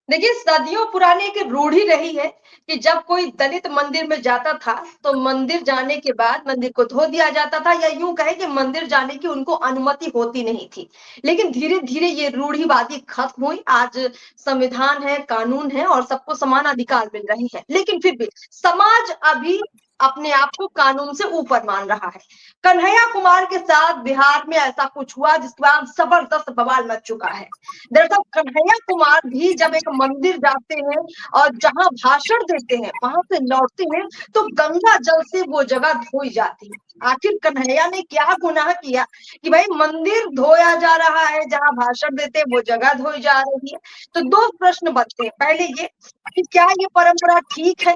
देखिए, सदियों पुरानी एक रूढ़ी रही है कि जब कोई दलित मंदिर में जाता था, तो मंदिर जाने के बाद मंदिर को धो दिया जाता था, या यूँ कहें कि मंदिर जाने की उनको अनुमति होती नहीं थी। लेकिन धीरे-धीरे ये रूढ़िवादी खत्म हुई। आज संविधान है, कानून है और सबको समान अधिकार मिल रहे हैं। लेकिन फिर भी समाज अभी अपने आप को कानून से ऊपर मान रहा है। कन्हैया कुमार के साथ बिहार में ऐसा कुछ हुआ जिसके बाद जबरदस्त बवाल मच चुका है। दरअसल कन्हैया कुमार भी जब एक मंदिर जाते हैं और जहां भाषण देते हैं, वहां से लौटते हैं, तो गंगा जल से वो जगह धोई जाती है। आखिर कन्हैया ने क्या गुनाह किया कि भाई मंदिर धोया जा रहा है, जहां भाषण देते हैं वो जगह धोई जा रही है। तो दो प्रश्न बनते हैं। पहले ये कि क्या ये परंपरा ठीक है?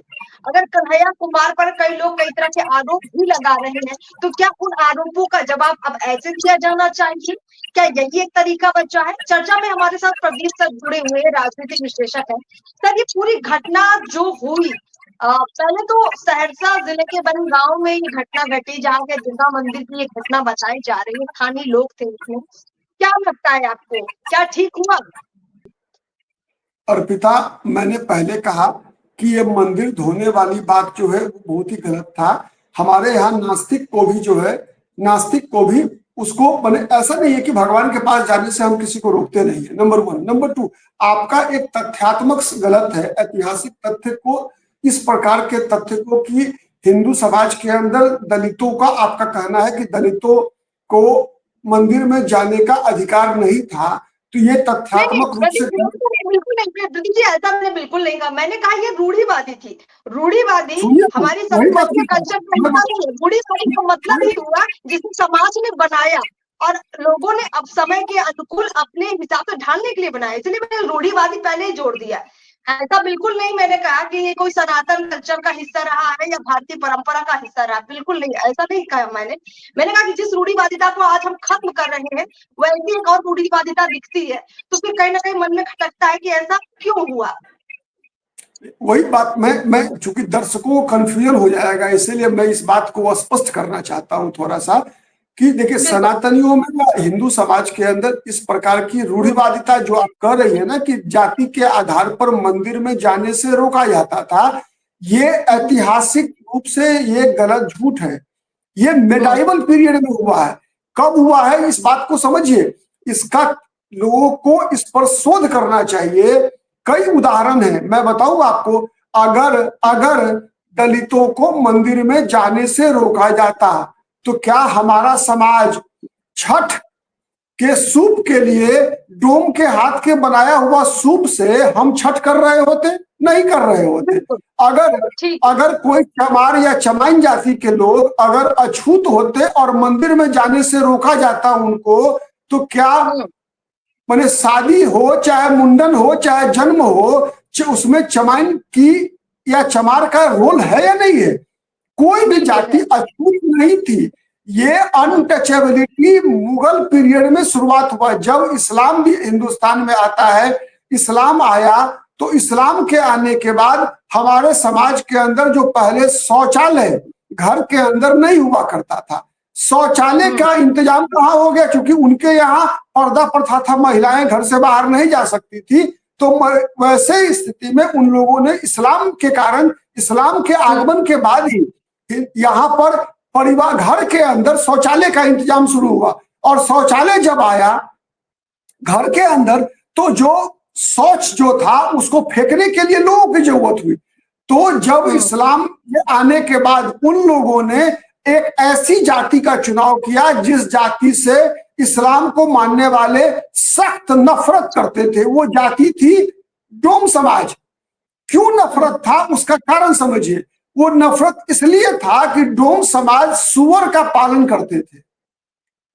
अगर कन्हैया कुमार पर कई लोग कई तरह के आरोप भी लगा रहे हैं, तो क्या उन आरोपों का जवाब अब ऐसे दिया जाना चाहिए? क्या यही एक तरीका बचा है? चर्चा में हमारे साथ प्रदीप सर जुड़े हुए हैं, राजनीतिक विश्लेषक हैं। सर, ये पूरी घटना जो हुई, पहले तो सहरसा जिले के बनी गांव में ये घटना घटी, जहाँ के दुर्गा मंदिर की ये घटना बताई जा रही है। स्थानीय लोग थे उसमें। क्या लगता है आपको, क्या ठीक हुआ? अर्पिता, मैंने पहले कहा कि ये मंदिर धोने वाली बात जो है वो बहुत ही गलत था। हमारे यहाँ नास्तिक को भी जो है, नास्तिक को भी उसको मैंने, ऐसा नहीं है कि भगवान के पास जाने से हम किसी को रोकते नहीं है, नंबर वन। नंबर टू, आपका एक तथ्यात्मक गलत है, ऐतिहासिक तथ्य को, इस प्रकार के तथ्य को कि हिंदू समाज के अंदर दलितों का, आपका कहना है कि दलितों को मंदिर में जाने का अधिकार नहीं था, तो ये नहीं, तथ्यात्मक रूप से बिल्कुल नहीं, प्रदीप जी, ऐसा मैंने बिल्कुल नहीं कहा। मैंने कहा ये रूढ़िवादी थी। रूढ़िवादी सुनिए तो, हमारी वही बात संस्कृति नहीं या था। कल्चर का हिस्सा नहीं है। रूढ़िवादी का मतलब ही हुआ जिसे समाज ने बनाया और लोगों ने अब समय के अनुकूल अपने हिसाब से ढालने के लिए बनाया। इसलिए मैंने रूढ़िवादी पहले ही जोड़ दिया। ऐसा बिल्कुल नहीं मैंने कहा कि ये कोई सनातन कल्चर का हिस्सा रहा है या भारतीय परंपरा का हिस्सा रहा, बिल्कुल नहीं, ऐसा नहीं कहा मैंने। मैंने कहा कि जिस रूढ़िवादिता को आज हम खत्म कर रहे हैं, वैसी एक और रूढ़िवादिता दिखती है, तो फिर कहीं ना कहीं मन में खटकता है कि ऐसा क्यों हुआ। वही बात, मैं चूंकि दर्शकों को कंफ्यूजन हो जाएगा, इसीलिए मैं इस बात को स्पष्ट करना चाहता हूं थोड़ा सा कि देखिए, बिल्कुल। सनातनियों में या हिंदू समाज के अंदर इस प्रकार की रूढ़िवादिता जो आप कह रही है ना, कि जाति के आधार पर मंदिर में जाने से रोका जाता था, ये ऐतिहासिक रूप से ये गलत, झूठ है। ये मेडाइवल पीरियड में हुआ है। कब हुआ है इस बात को समझिए, इसका लोगों को इस पर शोध करना चाहिए। कई उदाहरण हैं, मैं बताऊं आपको। अगर अगर दलितों को मंदिर में जाने से रोका जाता, तो क्या हमारा समाज छठ के सूप के लिए डोम के हाथ के बनाया हुआ सूप से हम छठ कर रहे होते? नहीं कर रहे होते। अगर अगर कोई चमार या चमाइन जाति के लोग अगर अछूत होते और मंदिर में जाने से रोका जाता उनको, तो क्या माने शादी हो, चाहे मुंडन हो, चाहे जन्म हो, उसमें चमाइन की या चमार का रोल है या नहीं है? कोई भी जाति अछूत नहीं थी। ये अनटचेबिलिटी मुगल पीरियड में शुरुआत हुआ। जब इस्लाम भी हिंदुस्तान में आता है, इस्लाम आया, तो इस्लाम के आने के बाद हमारे समाज के अंदर जो पहले शौचालय घर के अंदर नहीं हुआ करता था, शौचालय का इंतजाम कहाँ हो गया? क्योंकि उनके यहाँ पर्दा प्रथा था, महिलाएं घर से बाहर नहीं जा सकती थी। तो वैसे स्थिति में उन लोगों ने इस्लाम के कारण, इस्लाम के आगमन के बाद ही यहाँ पर परिवार घर के अंदर शौचालय का इंतजाम शुरू हुआ। और शौचालय जब आया घर के अंदर, तो जो शौच जो था उसको फेंकने के लिए लोगों की जरूरत हुई। तो जब इस्लाम के आने के बाद उन लोगों ने एक ऐसी जाति का चुनाव किया जिस जाति से इस्लाम को मानने वाले सख्त नफरत करते थे। वो जाति थी डोम समाज। क्यों नफरत था उसका कारण समझिए। वो नफरत इसलिए था कि डोम समाज सुअर का पालन करते थे।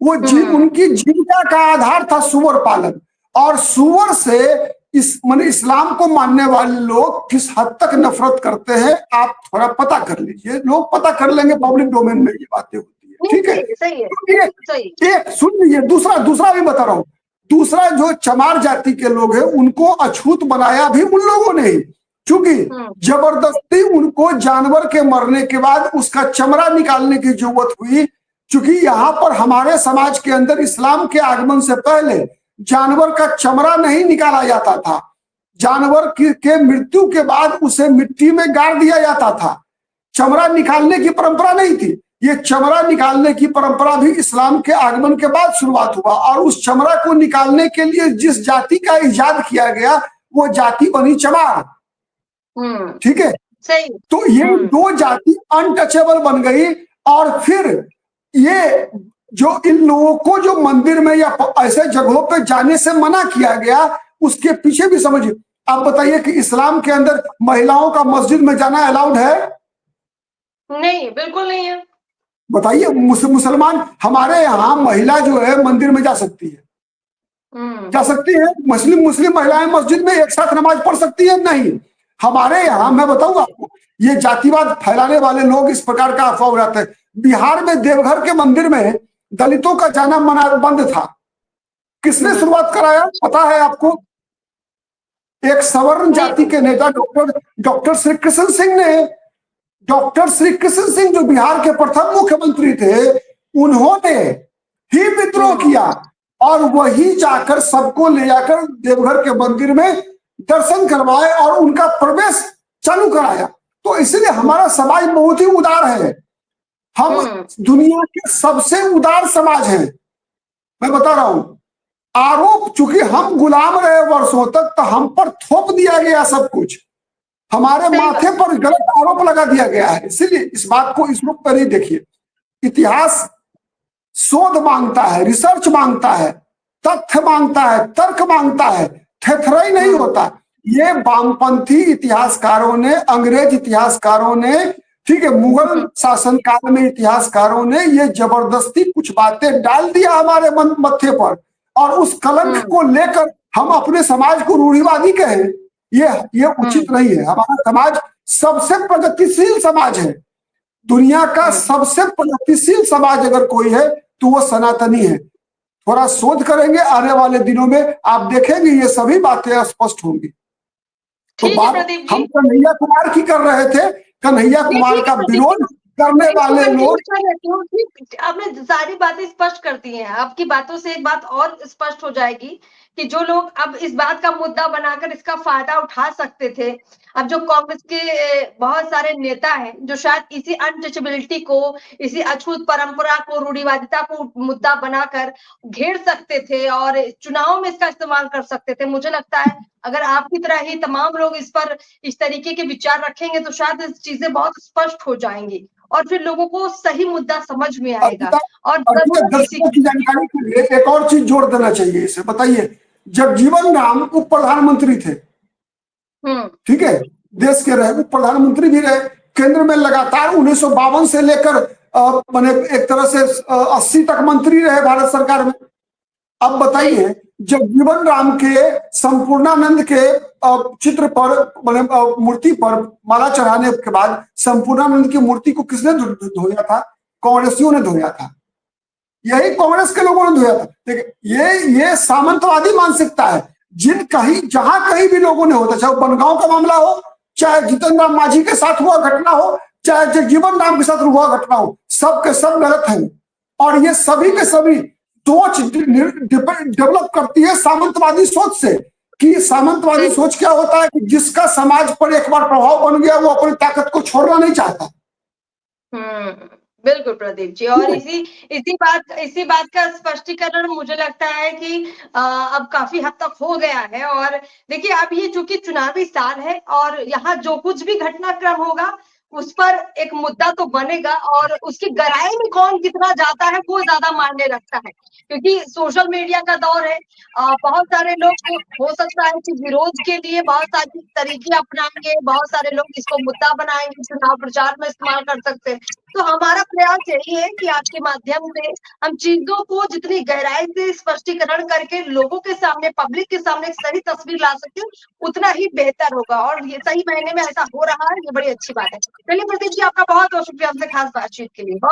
वो उनकी जीविका का आधार था सुअर पालन। और सुअर से इस्लाम को मानने वाले लोग किस हद तक नफरत करते हैं, आप थोड़ा पता कर लीजिए। लोग पता कर लेंगे, पब्लिक डोमेन में ये बातें होती है, ठीक है। एक सुन लीजिए, दूसरा भी बता रहा हूं। दूसरा, जो चमार जाति के लोग हैं उनको अछूत बनाया भी उन लोगों ने ही, क्योंकि जबरदस्ती उनको जानवर के मरने के बाद उसका चमड़ा निकालने की जरूरत हुई। क्योंकि यहाँ पर हमारे समाज के अंदर इस्लाम के आगमन से पहले जानवर का चमड़ा नहीं निकाला जाता था। जानवर के मृत्यु के बाद उसे मिट्टी में गाड़ दिया जाता था। चमड़ा निकालने की परंपरा नहीं थी। ये चमड़ा निकालने की परंपरा भी इस्लाम के आगमन के बाद शुरुआत हुआ, और उस चमड़ा को निकालने के लिए जिस जाति का इजाद किया गया वो जाति बनी चमार। ठीक है, सही। तो ये दो जाति अनटचेबल बन गई। और फिर ये जो इन लोगों को जो मंदिर में या ऐसे जगहों पे जाने से मना किया गया, उसके पीछे भी समझिए। आप बताइए कि इस्लाम के अंदर महिलाओं का मस्जिद में जाना अलाउड है? नहीं, बिल्कुल नहीं है। बताइए, मुसलमान हमारे यहाँ महिला जो है मंदिर में जा सकती है, जा सकती है? मुस्लिम महिलाएं मस्जिद में एक साथ नमाज पढ़ सकती है? नहीं। हमारे यहाँ मैं बताऊंगा आपको, ये जातिवाद फैलाने वाले लोग इस प्रकार का अफवाह उड़ाते हैं। बिहार में देवघर के मंदिर में दलितों का जाना मना बंद था। किसने शुरुआत कराया पता है आपको? एक सवर्ण जाति के नेता डॉक्टर श्री कृष्ण सिंह ने। डॉक्टर श्री कृष्ण सिंह जो बिहार के प्रथम मुख्यमंत्री थे, उन्होंने ही विद्रोह किया और वही जाकर सबको ले जाकर देवघर के मंदिर में दर्शन करवाए और उनका प्रवेश चालू कराया। तो इसलिए हमारा समाज बहुत ही उदार है। हम दुनिया के सबसे उदार समाज हैं, मैं बता रहा हूं। आरोप, चूंकि हम गुलाम रहे वर्षों तक, तो हम पर थोप दिया गया सब कुछ, हमारे माथे पर गलत आरोप लगा दिया गया है। इसीलिए इस बात को इस रूप पर नहीं देखिए। इतिहास शोध मांगता है, रिसर्च मांगता है, तथ्य मांगता है, तर्क मांगता है, थेथराई नहीं होता। ये वामपंथी इतिहासकारों ने, अंग्रेज इतिहासकारों ने, ठीक है, मुगल शासनकाल में इतिहासकारों ने ये जबरदस्ती कुछ बातें डाल दिया हमारे मत्थे पर, और उस कलंक को लेकर हम अपने समाज को रूढ़िवादी कहें, ये उचित नहीं है। हमारा समाज सबसे प्रगतिशील समाज है। दुनिया का सबसे प्रगतिशील समाज अगर कोई है तो वो सनातनी है। थोड़ा शोध करेंगे आने वाले दिनों में, आप देखेंगे ये सभी बातें स्पष्ट होंगी। तो बात हम कन्हैया कुमार की कर रहे थे। कन्हैया कुमार का विरोध करने वाले लोग, आपने सारी बातें स्पष्ट कर दी हैं। आपकी बातों से एक बात और स्पष्ट हो जाएगी कि जो लोग अब इस बात का मुद्दा बनाकर इसका फायदा उठा सकते थे, अब जो कांग्रेस के बहुत सारे नेता हैं जो शायद इसी अनटचेबिलिटी को, इसी अछूत परंपरा को, रूढ़िवादिता को मुद्दा बनाकर घेर सकते थे और चुनाव में इसका इस्तेमाल कर सकते थे। मुझे लगता है अगर आपकी तरह ही तमाम लोग इस पर इस तरीके के विचार रखेंगे तो शायद चीजें बहुत स्पष्ट हो जाएंगी और फिर लोगों को सही मुद्दा समझ में आएगा। और दर्शकों की जानकारी के लिए एक और चीज जोड़ देना चाहिए इसे। बताइए, जगजीवन राम उप प्रधानमंत्री थे, ठीक है, देश के रहे, उप प्रधानमंत्री भी रहे, केंद्र में लगातार 1952 से लेकर मैंने एक तरह से 80 तक मंत्री रहे भारत सरकार में। अब बताइए, जगजीवन राम के संपूर्णानंद के चित्र पर, मूर्ति पर माला चढ़ाने के बाद संपूर्णानंद की मूर्ति को किसने धोया था? कांग्रेसियों ने धोया था, यही कांग्रेस के लोगों ने धोया था। देखिए, ये सामंतवादी मानसिकता है। जहां कहीं भी लोगों ने होता, चाहे बनगांव का मामला हो, चाहे जीतन राम मांझी के साथ हुआ घटना हो, चाहे जगजीवन राम के साथ हुआ घटना हो, सब के सब गलत है। और ये सभी के सभी सोच डेवलप करती है सामंतवादी सोच से, कि सामंतवादी सोच क्या होता है कि जिसका समाज पर एक बार प्रभाव बन गया वो अपनी ताकत को छोड़ना नहीं चाहता। बिल्कुल प्रदीप जी, और इसी बात का स्पष्टीकरण मुझे लगता है कि अब काफी हद तक हो गया है। और देखिए, अब ये चूंकि चुनावी साल है और यहाँ जो कुछ भी घटनाक्रम होगा उस पर एक मुद्दा तो बनेगा, और उसकी गहराई में कौन कितना जाता है वो ज्यादा मायने रखता है, क्योंकि सोशल मीडिया का दौर है। बहुत सारे लोग हो सकता है कि विरोध के लिए बहुत सारी तरीके अपनाएंगे, बहुत सारे लोग इसको मुद्दा बनाएंगे, चुनाव प्रचार में इस्तेमाल कर सकते हैं। तो हमारा प्रयास यही है कि आपके माध्यम से हम चीजों को जितनी गहराई से स्पष्टीकरण करके लोगों के सामने, पब्लिक के सामने एक सही तस्वीर ला सके, उतना ही बेहतर होगा। और ये सही महीने में ऐसा हो रहा है, ये बड़ी अच्छी बात है। चलिए प्रदीप जी, आपका बहुत बहुत शुक्रिया हमसे खास बातचीत के लिए।